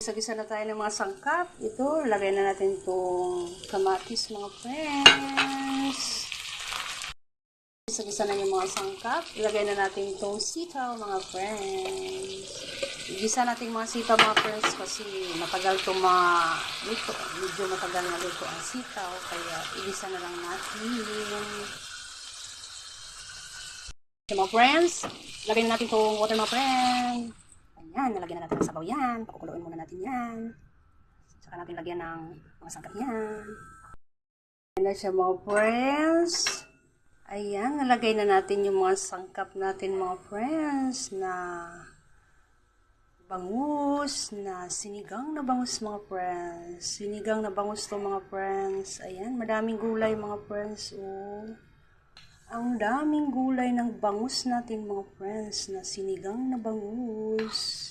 Gisa-gisa na tayo ng mga sangkap. Ito, lagay na natin itong kamatis mga friends. Gisa-gisa na yung mga sangkap. Ilagay na natin itong sitaw mga friends. Igisa natin mga sitaw mga friends kasi matagal ito maluto. Medyo matagal na luto ang sitaw. Kaya igisa na lang natin. So, mga friends, lagay na natin itong water mga friends. Ayan, nalagyan na natin ng sabaw yan. Pakukuluin muna natin yan. Saka natin lagyan ng mga sangkap yan. Ayan na siya mga friends. Ayan, nalagay na natin yung mga sangkap natin mga friends na bangus, na sinigang na bangus mga friends. Sinigang na bangus to mga friends. Ayan, madaming gulay mga friends. Oh. Ang daming gulay ng bangus natin mga friends na sinigang na bangus.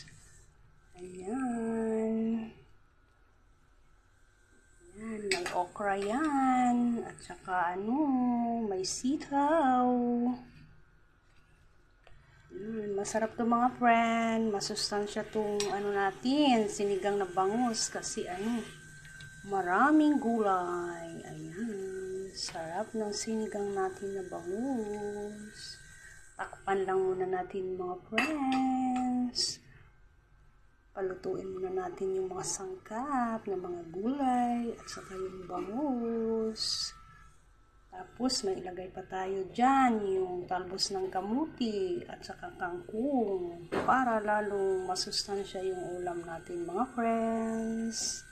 Ayan. Ayan, may okra yan. At saka may sitaw. Ayan, masarap to mga friend. Masustansya tong natin, sinigang na bangus kasi maraming gulay. Ayan. Sarap ng sinigang natin na bangus. Takpan lang muna natin mga friends. Palutuin muna natin yung mga sangkap na mga gulay at saka yung bangus. Tapos may ilagay pa tayo dyan yung talbos ng kamuti at saka kangkong para lalong masustansya yung ulam natin mga friends.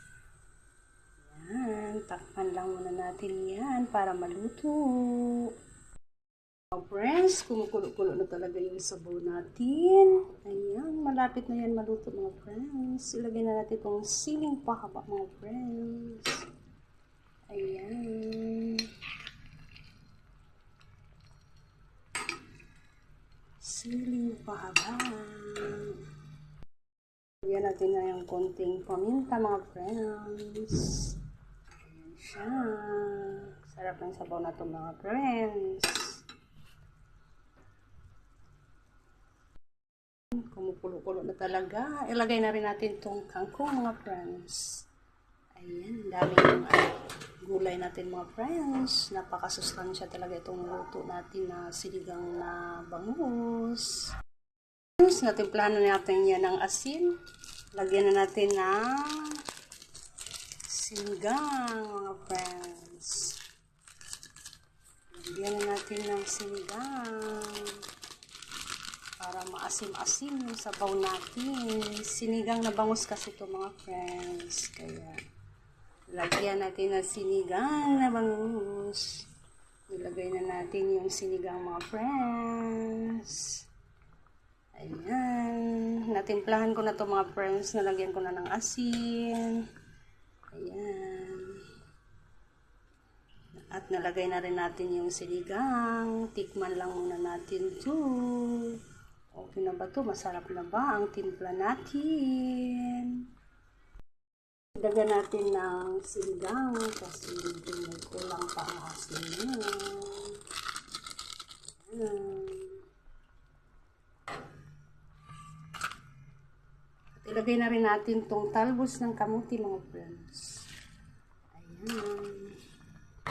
Yan, takpan lang muna natin yan para maluto. Mga friends, kumukulo-kulo na talaga yung sabaw natin. Ayan, malapit na yan maluto mga friends. Ilagay na natin itong siling pahaba mga friends. Ayan. Siling pahaba. Lagyan natin na yung konting paminta mga friends. Ayan siya. Sarap ng sabaw na ito mga friends. Kumukulo-kulo na talaga. Ilagay na rin natin itong kangkong mga friends. Ayan, daming gulay natin mga friends. Napakasustansya talaga itong luto natin na sinigang na bangus. Natimplahan na natin yan ng asin. Lagyan na natin ng sinigang mga friends. Lagyan na natin ng sinigang para maasim-asim yung sabaw natin. Sinigang na bangus kasi ito mga friends. Kaya lagyan natin ng sinigang na bangus. Ilagay na natin yung sinigang mga friends. Ayan. Natimplahan ko na to mga friends. Nalagyan ko na ng asin. Ayan. At nalagay na rin natin yung sinigang. Tikman lang muna natin to. Okay na ba to? Masarap na ba ang timpla natin? Dagan natin ng sinigang kasi medyo may kulang pa ang asin niya. Ayan. Ilagay na rin natin tong talbos ng kamuti mga friends. Ayan.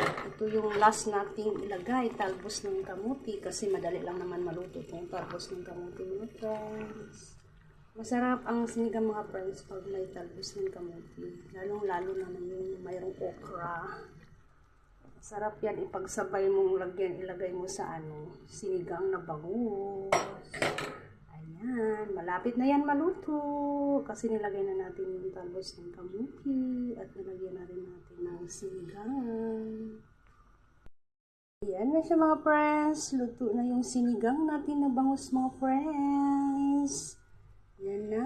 Ito yung last nating ilagay, talbos ng kamuti kasi madali lang naman maluto itong talbos ng kamuti mga friends. Masarap ang sinigang mga friends pag may talbos ng kamuti. Lalong-lalo naman yung mayroong okra. Masarap yan ipagsabay mong ilagay mo sa sinigang na bangus. Ayan, malapit na yan maluto kasi nilagay na natin yung talbos ng kamuti at nilagyan na rin natin ng sinigang. Ayan na siya mga friends, luto na yung sinigang natin na bangus mga friends. Yan na,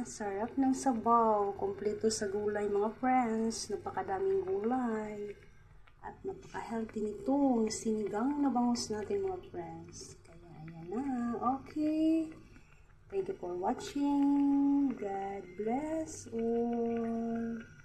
sarap ng sabaw, kompleto sa gulay mga friends, napakadaming gulay at napaka-healthy nitong sinigang na bangus natin mga friends. Ayan na. Okay. Thank you for watching. God bless all.